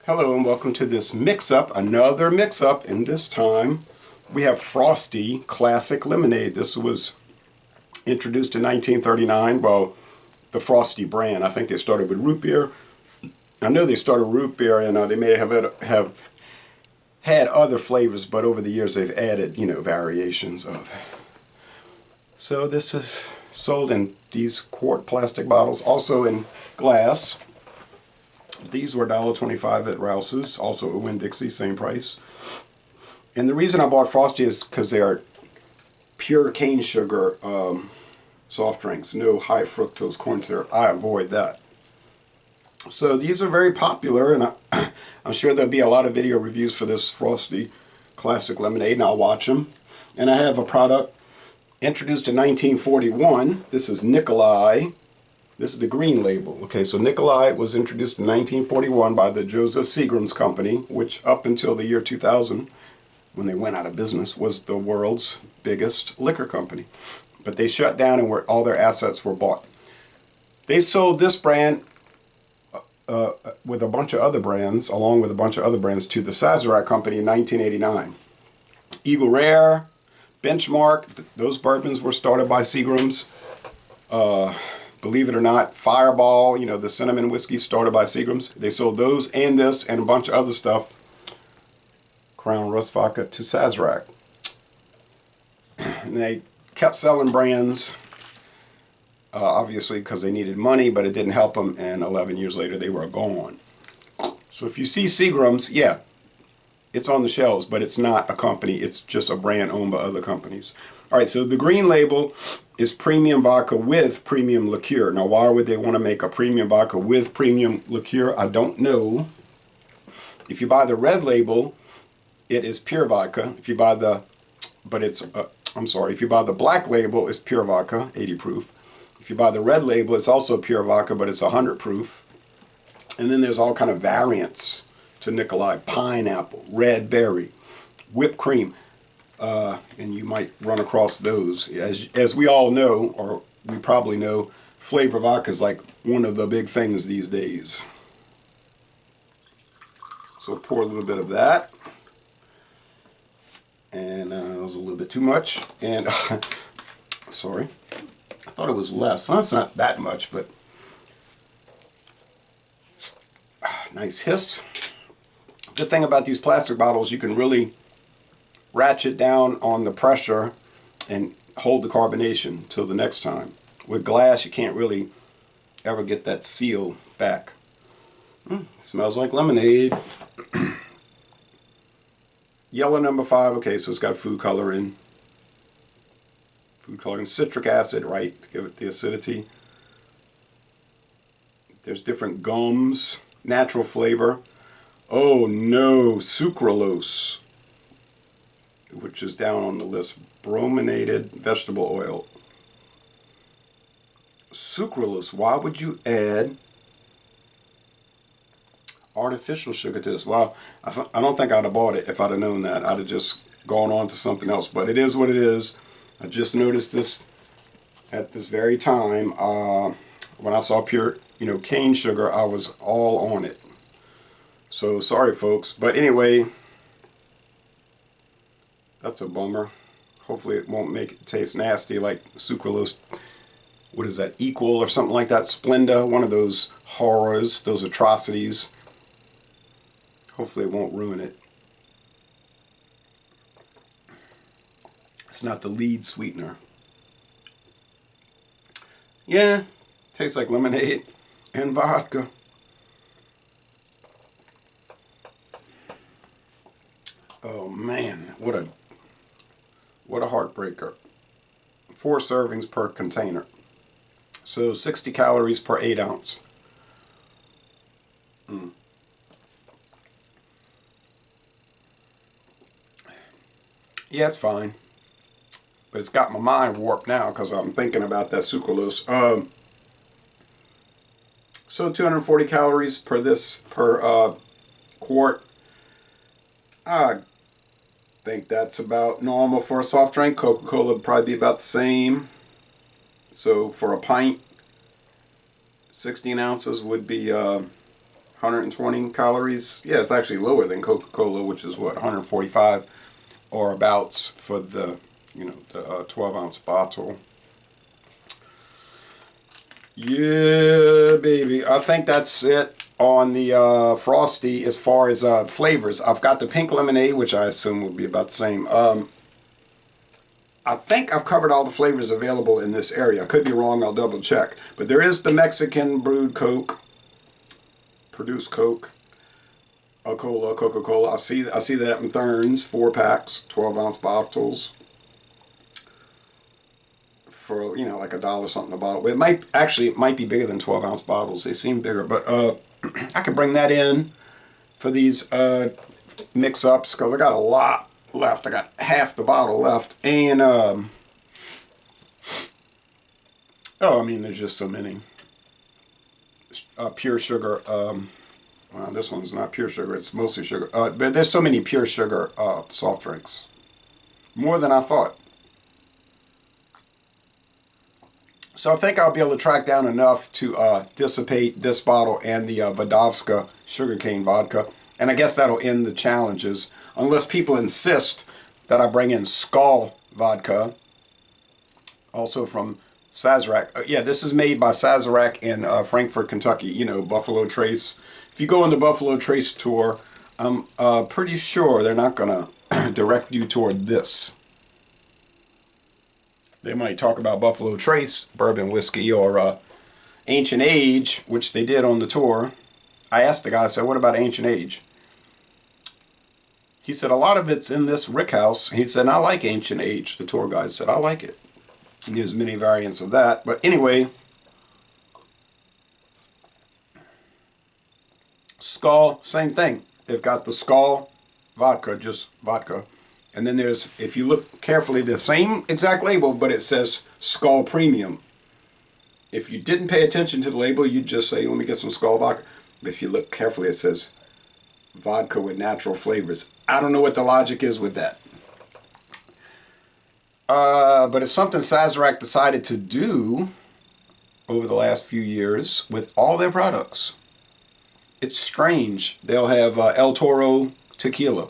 Hello and welcome to this mix-up, another mix-up, and this time we have Frostie Classic Lemonade. This was introduced in 1939. Well, the Frostie brand. I think they started with root beer. I know they started root beer, and they may have had other flavors, but over the years they've added, variations of. So this is sold in these quart plastic bottles, also in glass. These were $1.25 at Rouse's, also a Winn-Dixie, same price. And the reason I bought Frostie is because they are pure cane sugar soft drinks, no high fructose corn syrup. I avoid that. So these are very popular, and I'm sure there'll be a lot of video reviews for this Frostie Classic Lemonade, and I'll watch them. And I have a product introduced in 1941. This is Nikolai. This is the green label. Okay, so Nikolai was introduced in 1941 by the Joseph Seagram's company, which up until the year 2000, when they went out of business, was the world's biggest liquor company. But they shut down and all their assets were bought. They sold this brand with a bunch of other brands, along with a bunch of other brands, to the Sazerac company in 1989. Eagle Rare, Benchmark, those bourbons were started by Seagram's. Believe it or not, Fireball, the cinnamon whiskey started by Seagram's. They sold those and this and a bunch of other stuff, Crown Rust Vodka, to Sazerac. And they kept selling brands, obviously because they needed money, but it didn't help them, and 11 years later they were gone. So if you see Seagram's, yeah, it's on the shelves, but it's not a company. It's just a brand owned by other companies. All right, so the green label is premium vodka with premium liqueur. Now, why would they want to make a premium vodka with premium liqueur? I don't know. If you buy the red label, it is pure vodka. If you buy the, if you buy the black label, it's pure vodka, 80 proof. If you buy the red label, it's also pure vodka, but it's 100 proof. And then there's all kind of variants to Nikolai: pineapple, red berry, whipped cream. And you might run across those. As we all know, or we probably know, flavor vodka is like one of the big things these days. So pour a little bit of that. And that was a little bit too much. And, sorry, I thought it was less. Well, it's not that much, but nice hiss. The thing about these plastic bottles, you can really ratchet down on the pressure and hold the carbonation till the next time. With glass, you can't really ever get that seal back. Smells like lemonade. Yellow number 5. Okay, so it's got food coloring. Food coloring, citric acid, right, to give it the acidity. There's different gums, natural flavor. Oh no, sucralose, which is down on the list. Brominated vegetable oil. Sucralose. Why would you add artificial sugar to this? Well, I don't think I'd have bought it if I'd have known that. I'd have just gone on to something else. But it is what it is. I just noticed this at this very time. When I saw pure, cane sugar, I was all on it. So sorry, folks. But anyway, that's a bummer. Hopefully it won't make it taste nasty like sucralose. What is that? Equal or something like that? Splenda, one of those horrors, those atrocities. Hopefully it won't ruin it. It's not the lead sweetener. Yeah, tastes like lemonade and vodka. Oh man, what a heartbreaker. 4 servings per container. So 60 calories per 8 ounce. Yeah, it's fine. But it's got my mind warped now because I'm thinking about that sucralose. So 240 calories per quart. I think that's about normal for a soft drink. Coca-Cola would probably be about the same. So for a pint, 16 ounces would be 120 calories. Yeah, it's actually lower than Coca-Cola, which is what, 145 or abouts for the, the 12-ounce bottle. Yeah, baby. I think that's it on the Frosty as far as flavors. I've got the pink lemonade, which I assume will be about the same. I think I've covered all the flavors available in this area. I could be wrong. I'll double check. But there is the Mexican brewed Coke, produced Coke, Coca-Cola. I see that in Thurns, 4-packs, 12-ounce bottles for, like $1 something a bottle. It might be bigger than 12-ounce bottles. They seem bigger, but I could bring that in for these mix-ups because I got a lot left. I got half the bottle left, and there's just so many. Pure sugar. Well, this one's not pure sugar. It's mostly sugar. But there's so many pure sugar soft drinks, more than I thought. So I think I'll be able to track down enough to dissipate this bottle and the Vodovska sugarcane vodka. And I guess that'll end the challenges. Unless people insist that I bring in Skull vodka. Also from Sazerac. Yeah, this is made by Sazerac in Frankfort, Kentucky. Buffalo Trace. If you go on the Buffalo Trace tour, I'm pretty sure they're not going to direct you toward this. They might talk about Buffalo Trace bourbon whiskey or Ancient Age, which they did on the tour. I asked the guy, I said, what about Ancient Age? He said, a lot of it's in this rick house. He said, I like Ancient Age. The tour guide said, I like it. And there's many variants of that. But anyway, Skull, same thing. They've got the Skull vodka, just vodka. And then there's, if you look carefully, the same exact label, but it says Skull Premium. If you didn't pay attention to the label, you'd just say, let me get some Skull vodka. But if you look carefully, it says vodka with natural flavors. I don't know what the logic is with that. But it's something Sazerac decided to do over the last few years with all their products. It's strange. They'll have El Toro tequila.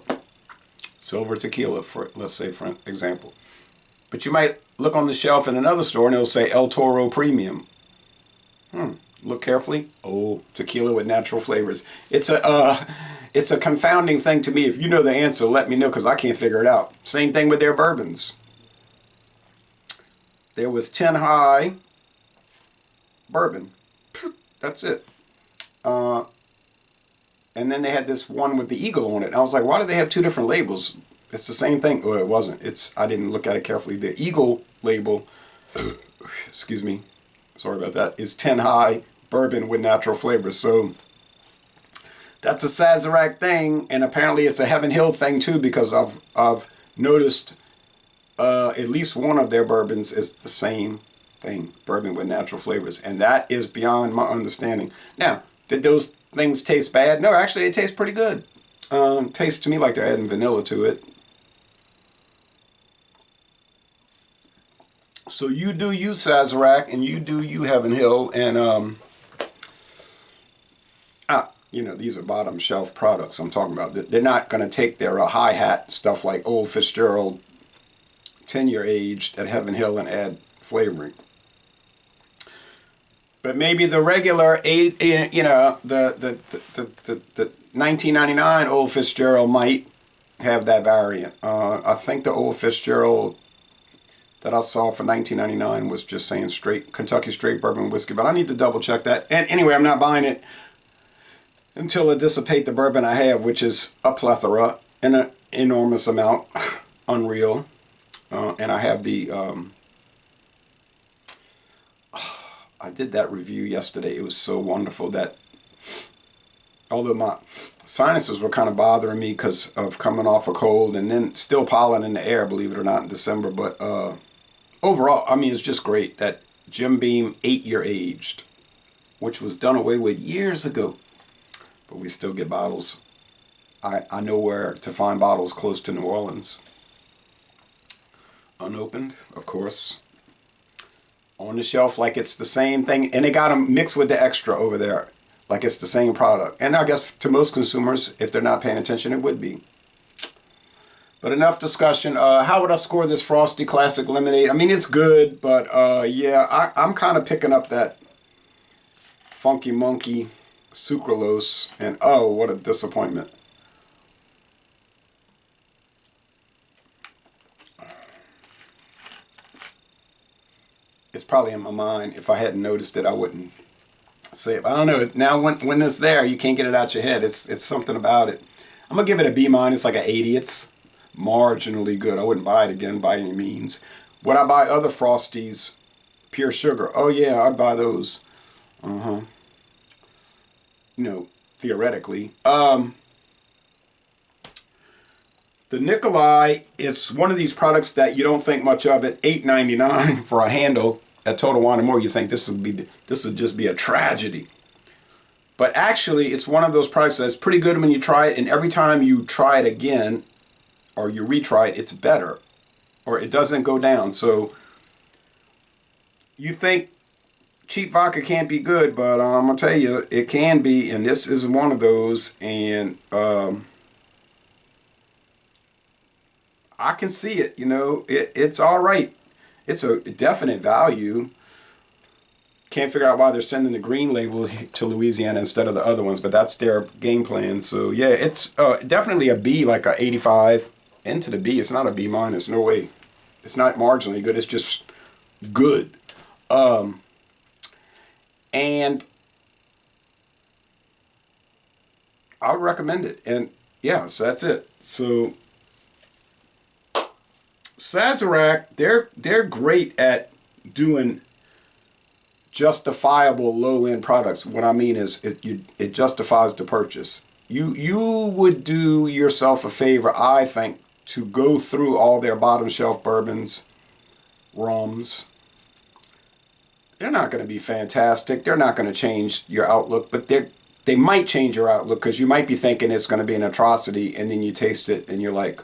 Silver tequila, let's say, for example. But you might look on the shelf in another store and it'll say El Toro Premium. Look carefully. Oh, tequila with natural flavors. It's a confounding thing to me. If you know the answer, let me know because I can't figure it out. Same thing with their bourbons. There was 10 High bourbon. That's it. And then they had this one with the eagle on it. And I was like, why do they have two different labels? It's the same thing. Oh, it wasn't. I didn't look at it carefully. The eagle label, excuse me, sorry about that, is 10 High bourbon with natural flavors. So that's a Sazerac thing. And apparently it's a Heaven Hill thing too, because I've noticed at least one of their bourbons is the same thing, bourbon with natural flavors. And that is beyond my understanding. Now, did those things taste bad? No, actually, it tastes pretty good. Tastes to me like they're adding vanilla to it. So you do you, Sazerac, and you do you, Heaven Hill, and these are bottom shelf products I'm talking about. They're not going to take their hi-hat stuff like Old Fitzgerald 10-year aged at Heaven Hill and add flavoring. But maybe the regular, the 1999 Old Fitzgerald might have that variant. I think the Old Fitzgerald that I saw for 1999 was just saying straight Kentucky straight bourbon whiskey, but I need to double check that. And anyway, I'm not buying it until I dissipate the bourbon I have, which is a plethora, in an enormous amount, unreal. And I have the. I did that review yesterday. It was so wonderful that, although my sinuses were kind of bothering me because of coming off a cold and then still pollen in the air, believe it or not, in December. But overall, it's just great that Jim Beam 8-year aged, which was done away with years ago. But we still get bottles. I know where to find bottles close to New Orleans. Unopened, of course. On the shelf like it's the same thing, and they got them mixed with the extra over there, like it's the same product. And I guess to most consumers, if they're not paying attention, it would be. But enough discussion. How would I score this Frosty Classic Lemonade? I mean, it's good, but yeah, I'm kind of picking up that Funky Monkey sucralose, and oh, what a disappointment. It's probably in my mind. If I hadn't noticed it, I wouldn't say it. I don't know. Now, when it's there, you can't get it out your head. It's something about it. I'm gonna give it a B minus, like an 80. It's marginally good. I wouldn't buy it again by any means. Would I buy other Frosties, pure sugar? Oh yeah, I'd buy those. You know, theoretically. The Nikolai is one of these products that you don't think much of it. $8.99 for a handle at Total Wine & More. You think this would just be a tragedy. But actually, it's one of those products that's pretty good when you try it, and every time you try it again, or you retry it, it's better, or it doesn't go down. So you think cheap vodka can't be good, but I'm gonna tell you, it can be, and this is one of those. And I can see it. You know, it's all right. It's a definite value. Can't figure out why they're sending the green label to Louisiana instead of the other ones, but that's their game plan. So yeah, it's definitely a B, like a 85 into the B. It's not a B minus, no way. It's not marginally good. It's just good. And I would recommend it. And yeah, so that's it. So Sazerac, they're great at doing justifiable low-end products. What I mean is it justifies the purchase. You would do yourself a favor, I think, to go through all their bottom shelf bourbons, rums. They're not going to be fantastic. They're not going to change your outlook, but they might change your outlook, because you might be thinking it's going to be an atrocity, and then you taste it and you're like,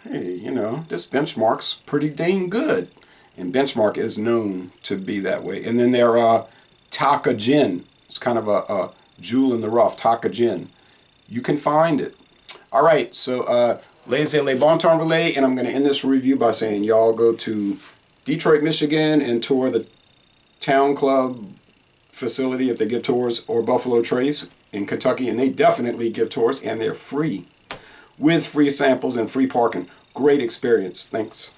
hey, you know, this Benchmark's pretty dang good. And Benchmark is known to be that way. And then their Taka Gin. It's kind of a jewel in the rough, Taka Gin. You can find it. All right, so laissez-les bon temps relais, and I'm going to end this review by saying y'all go to Detroit, Michigan, and tour the Towne Club facility if they give tours, or Buffalo Trace in Kentucky, and they definitely give tours, and they're free with free samples and free parking. Great experience. Thanks.